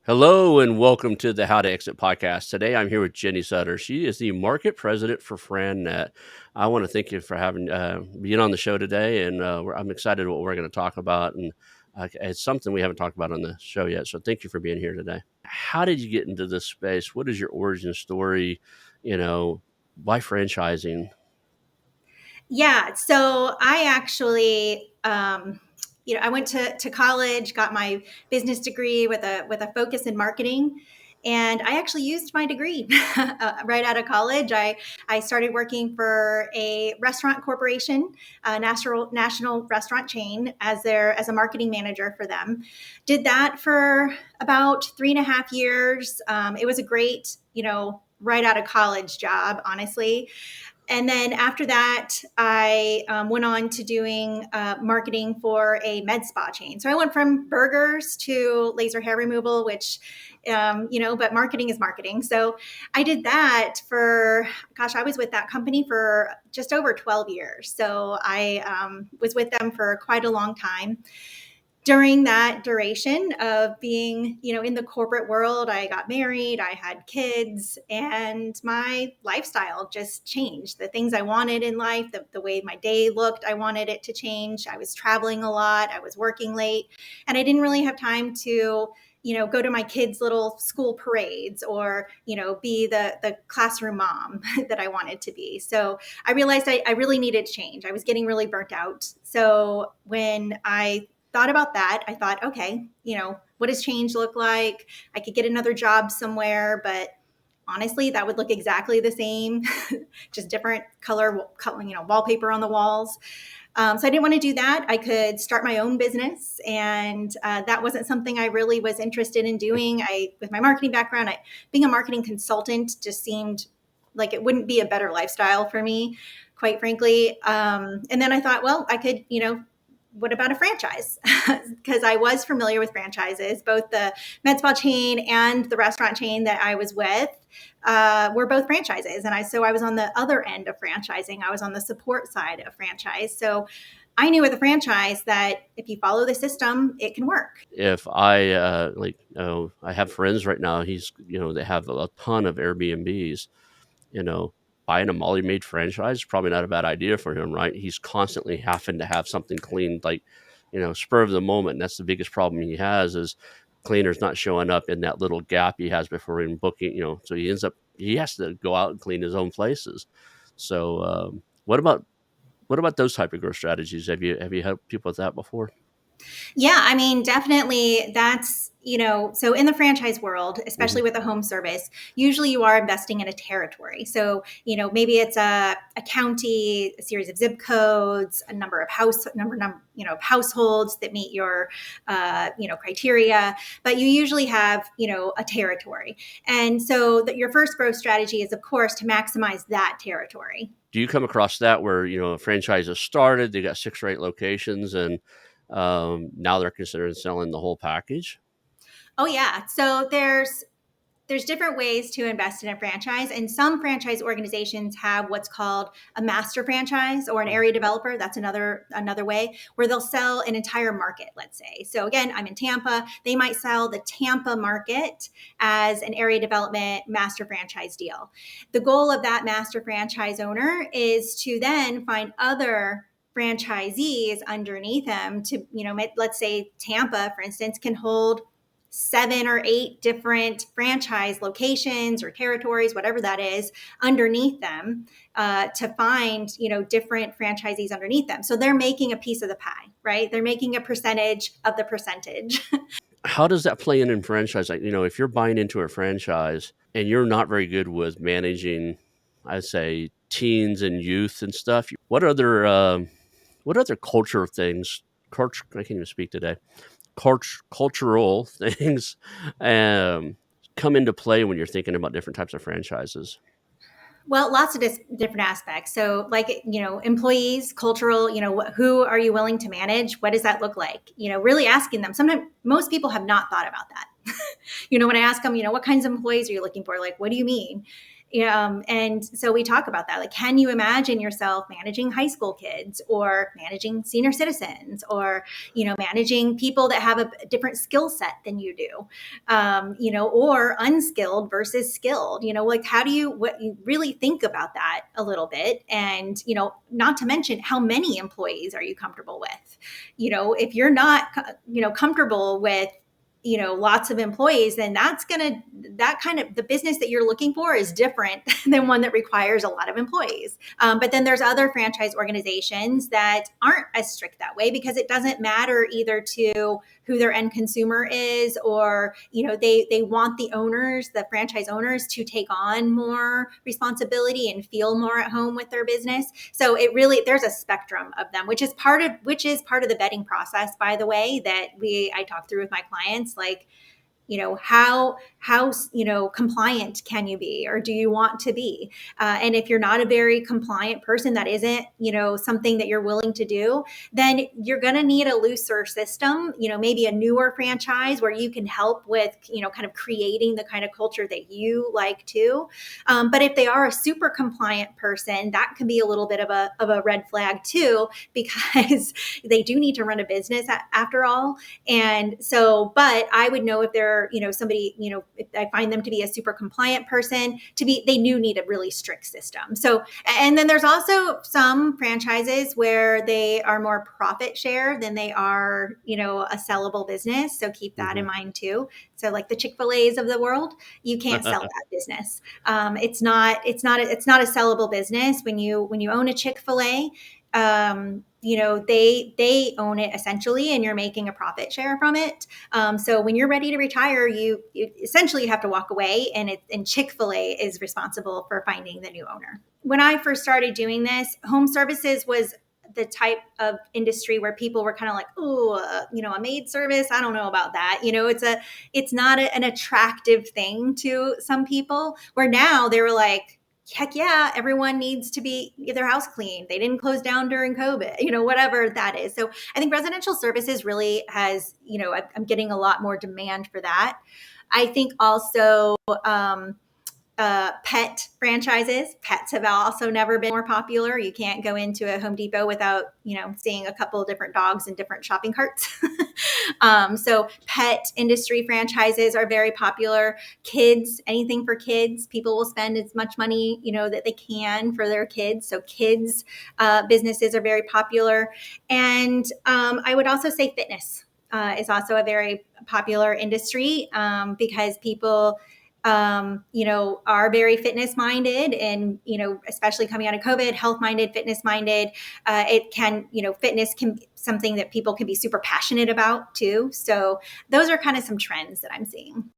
Hello and welcome to the How to Exit podcast. Today I'm here with Jenny Sutter. She is the market president for FranNet. I want to thank you for having being on the show today, and I'm excited what we're going to talk about. And it's something we haven't talked about on the show yet. So thank you for being here today. How did you get into this space? What is your origin story? Why franchising? Yeah, so I actually, I went to college, got my business degree with a focus in marketing, and I actually used my degree right out of college. I started working for a restaurant corporation, a national restaurant chain, as a marketing manager for them. Did that for about 3.5 years. It was a great, right out of college job, honestly. And then after that, I went on to doing marketing for a med spa chain. So I went from burgers to laser hair removal, which, but marketing is marketing. So I did that I was with that company for just over 12 years. So I was with them for quite a long time. During that duration of being, in the corporate world, I got married, I had kids, and my lifestyle just changed. The things I wanted in life, the way my day looked, I wanted it to change. I was traveling a lot, I was working late, and I didn't really have time to go to my kids' little school parades or, be the classroom mom that I wanted to be. So I realized I really needed change. I was getting really burnt out. So when I thought about that, I thought, okay, what does change look like? I could get another job somewhere, but honestly, that would look exactly the same, just different color, wallpaper on the walls. So I didn't want to do that. I could start my own business, and that wasn't something I really was interested in doing. With my marketing background, being a marketing consultant just seemed like it wouldn't be a better lifestyle for me, quite frankly. And then I thought, well, I could, what about a franchise? Because I was familiar with franchises. Both the med spa chain and the restaurant chain that I was with were both franchises. And so I was on the other end of franchising. I was on the support side of franchise. So I knew with a franchise that if you follow the system, it can work. If I I have friends right now. They have a ton of Airbnbs. you know, Buying a Molly Maid franchise is probably not a bad idea for him, right? He's constantly having to have something cleaned, like, spur of the moment. And that's the biggest problem he has is cleaners not showing up in that little gap he has before even booking, so he has to go out and clean his own places. So, what about those type of growth strategies? Have you helped people with that before? Yeah, I mean, definitely that's, so in the franchise world, Hmm. especially with a home service, usually you are investing in a territory. So, maybe it's a county, a series of zip codes, a number of of households that meet your, criteria, but you usually have, a territory. And so that your first growth strategy is, of course, to maximize that territory. Do you come across that where, a franchise has started, they got 6 or 8 locations, and now they're considering selling the whole package? Oh yeah. So there's different ways to invest in a franchise, and some franchise organizations have what's called a master franchise or an area developer. That's another way where they'll sell an entire market, let's say. So again, I'm in Tampa. They might sell the Tampa market as an area development master franchise deal. The goal of that master franchise owner is to then find other franchisees underneath them to, let's say Tampa, for instance, can hold 7 or 8 different franchise locations or territories, whatever that is, underneath them, to find, different franchisees underneath them. So they're making a piece of the pie, right? They're making a percentage of the percentage. How does that play in franchise? Like, if you're buying into a franchise and you're not very good with managing, I'd say, teens and youth and stuff, what other culture things, culture, I can't even speak today, cultural things, um, come into play when you're thinking about different types of franchises? Well, lots of different aspects. So, like, employees, cultural, who are you willing to manage? What does that look like? Really asking them. Sometimes most people have not thought about that. When I ask them, what kinds of employees are you looking for? Like, what do you mean? And so we talk about that. Like, can you imagine yourself managing high school kids or managing senior citizens or, managing people that have a different skill set than you do, or unskilled versus skilled, like how do what you really think about that a little bit. And, not to mention how many employees are you comfortable with? If you're not, comfortable with lots of employees, then that kind of the business that you're looking for is different than one that requires a lot of employees. But then there's other franchise organizations that aren't as strict that way because it doesn't matter either to who their end consumer is, or they want the franchise owners to take on more responsibility and feel more at home with their business. So it really, there's a spectrum of them, which is part of the vetting process, by the way, that I talk through with my clients. Like, how compliant can you be, or do you want to be? And if you're not a very compliant person, that isn't something that you're willing to do, then you're going to need a looser system, maybe a newer franchise where you can help with kind of creating the kind of culture that you like to. But if they are a super compliant person, that can be a little bit of a red flag too, because they do need to run a business after all. And so, but I would know if they're, somebody, if I find them to be a super compliant person, they do need a really strict system. So, and then there's also some franchises where they are more profit share than they are, a sellable business. So keep that in Mhm. mind too. So like the Chick-fil-A's of the world, you can't sell that business. It's not a sellable business. When you own a Chick-fil-A, they own it essentially, and you're making a profit share from it. So when you're ready to retire, you essentially have to walk away, and Chick-fil-A is responsible for finding the new owner. When I first started doing this, home services was the type of industry where people were kind of like, oh, a maid service, I don't know about that. It's not an attractive thing to some people. Where now they were like, heck yeah, everyone needs to get their house clean. They didn't close down during COVID, whatever that is. So I think residential services really has, I'm getting a lot more demand for that. I think also, pet franchises. Pets have also never been more popular. You can't go into a Home Depot without, seeing a couple of different dogs in different shopping carts. So pet industry franchises are very popular. Kids, anything for kids, people will spend as much money, that they can for their kids. So kids businesses are very popular. And I would also say fitness is also a very popular industry because people are very fitness minded, and, especially coming out of COVID, health minded, fitness minded. Fitness can be something that people can be super passionate about too. So those are kind of some trends that I'm seeing.